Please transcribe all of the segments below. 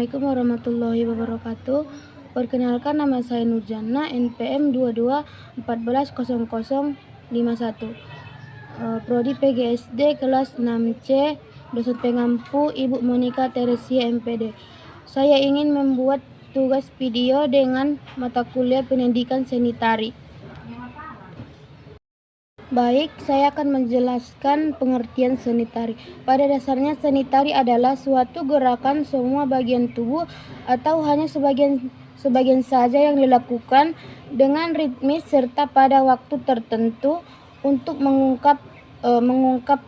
Assalamualaikum warahmatullahi wabarakatuh. Perkenalkan, nama saya Nurjana, NPM 22140051. Prodi PGSD kelas 6C, dosen pengampu Ibu Monica Teresia MPD. Saya ingin membuat tugas video dengan mata kuliah pendidikan seni tari. Baik, saya akan menjelaskan pengertian seni tari. Pada dasarnya, seni tari adalah suatu gerakan semua bagian tubuh atau hanya sebagian saja yang dilakukan dengan ritmis serta pada waktu tertentu untuk mengungkap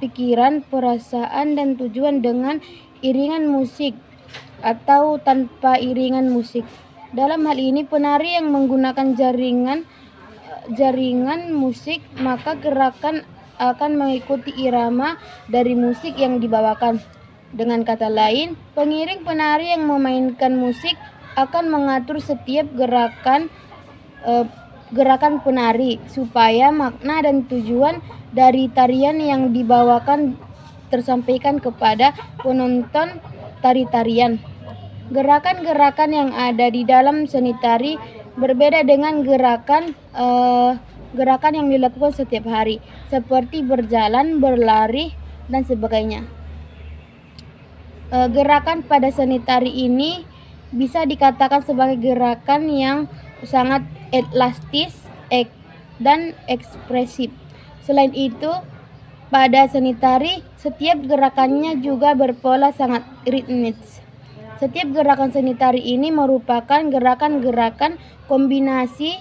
pikiran, perasaan, dan tujuan dengan iringan musik atau tanpa iringan musik. Dalam hal ini, penari yang menggunakan jaringan musik, maka gerakan akan mengikuti irama dari musik yang dibawakan. Dengan kata lain, pengiring penari yang memainkan musik akan mengatur setiap gerakan penari supaya makna dan tujuan dari tarian yang dibawakan tersampaikan kepada penonton tari-tarian. Gerakan-gerakan yang ada di dalam seni tari berbeda dengan gerakan yang dilakukan setiap hari, seperti berjalan, berlari, dan sebagainya. Gerakan pada seni tari ini bisa dikatakan sebagai gerakan yang sangat elastis dan ekspresif. Selain itu, pada seni tari, setiap gerakannya juga berpola sangat ritmis. Setiap gerakan seni tari ini merupakan gerakan-gerakan kombinasi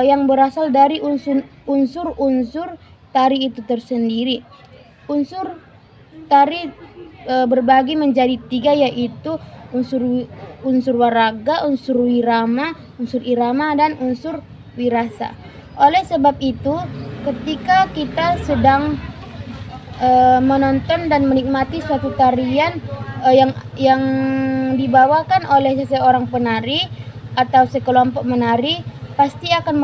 yang berasal dari unsur-unsur tari itu tersendiri. Unsur tari berbagi menjadi 3, yaitu unsur waraga, unsur irama, dan unsur wirasa. Oleh sebab itu, ketika kita sedang menonton dan menikmati suatu tarian yang dibawakan oleh seseorang penari atau sekelompok menari, pasti akan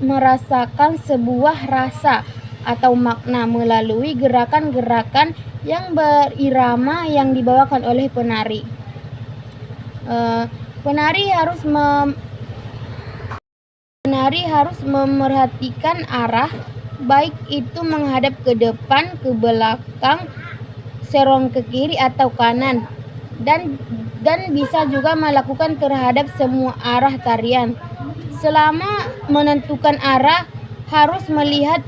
merasakan sebuah rasa atau makna melalui gerakan-gerakan yang berirama yang dibawakan oleh penari. Penari harus memerhatikan arah, baik itu menghadap ke depan, ke belakang, serong ke kiri atau kanan, dan bisa juga melakukan terhadap semua arah tarian. Selama menentukan arah, harus melihat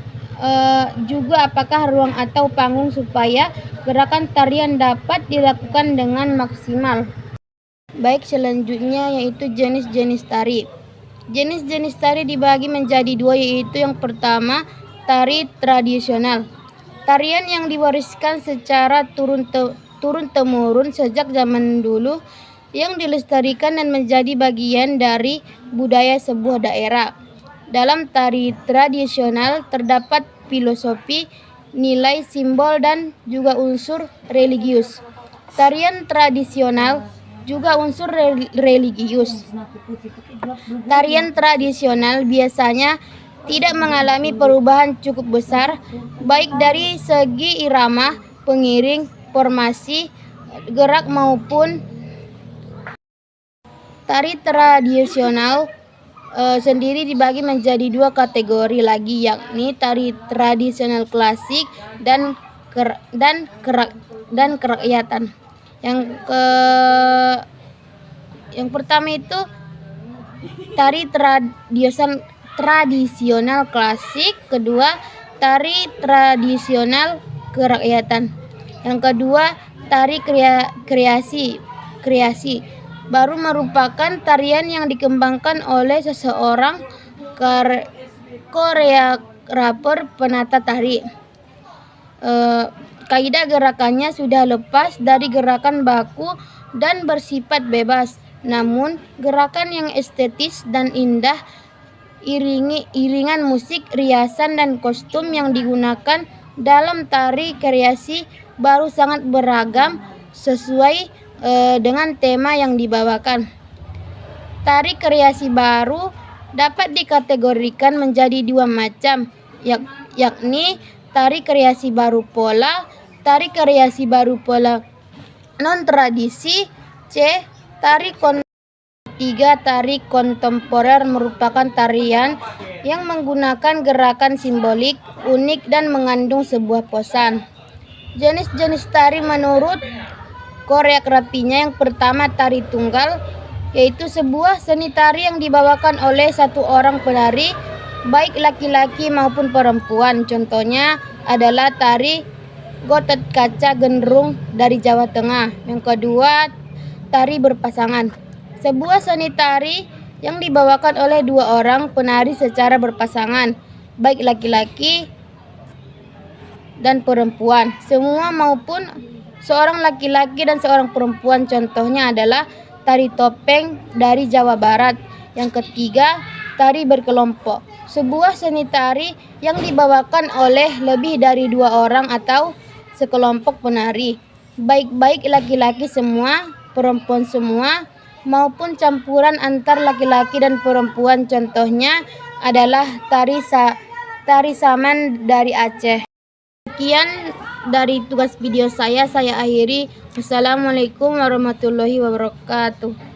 juga apakah ruang atau panggung supaya gerakan tarian dapat dilakukan dengan maksimal. Baik, selanjutnya yaitu jenis-jenis tari. Jenis-jenis tari dibagi menjadi 2, yaitu yang pertama, tari tradisional. Tarian yang diwariskan secara turun-temurun sejak zaman dulu, yang dilestarikan dan menjadi bagian dari budaya sebuah daerah. Dalam tari tradisional terdapat filosofi, nilai, simbol, dan juga unsur religius. Tarian tradisional juga unsur religius. Tarian tradisional biasanya tidak mengalami perubahan cukup besar, baik dari segi irama, pengiring, formasi, gerak maupun tari tradisional sendiri dibagi menjadi 2 kategori lagi, yakni tari tradisional klasik dan kerakyatan. Yang pertama itu tari tradisional klasik, kedua tari tradisional kerakyatan, yang kedua tari kreasi baru merupakan tarian yang dikembangkan oleh seseorang koreografer penata tari. Kaidah gerakannya sudah lepas dari gerakan baku dan bersifat bebas, namun gerakan yang estetis dan indah, iringan musik, riasan, dan kostum yang digunakan dalam tari kreasi baru sangat beragam sesuai dengan tema yang dibawakan. Tari kreasi baru dapat dikategorikan menjadi 2 macam, yakni tari kreasi baru pola non tradisi, Tari kontemporer merupakan tarian yang menggunakan gerakan simbolik, unik, dan mengandung sebuah pesan. Jenis-jenis tari menurut koreografinya, yang pertama tari tunggal, yaitu sebuah seni tari yang dibawakan oleh satu orang penari, baik laki-laki maupun perempuan. Contohnya adalah tari Gotet Kaca Genrung dari Jawa Tengah. Yang kedua, tari berpasangan. Sebuah seni tari yang dibawakan oleh dua orang penari secara berpasangan, baik laki-laki dan perempuan, semua maupun seorang laki-laki dan seorang perempuan. Contohnya adalah tari topeng dari Jawa Barat. Yang ketiga, tari berkelompok. Sebuah seni tari yang dibawakan oleh lebih dari dua orang atau sekelompok penari, baik laki-laki semua, perempuan semua, maupun campuran antar laki-laki dan perempuan. Contohnya adalah tari Saman dari Aceh. Sekian dari tugas video saya akhiri. Wassalamualaikum warahmatullahi wabarakatuh.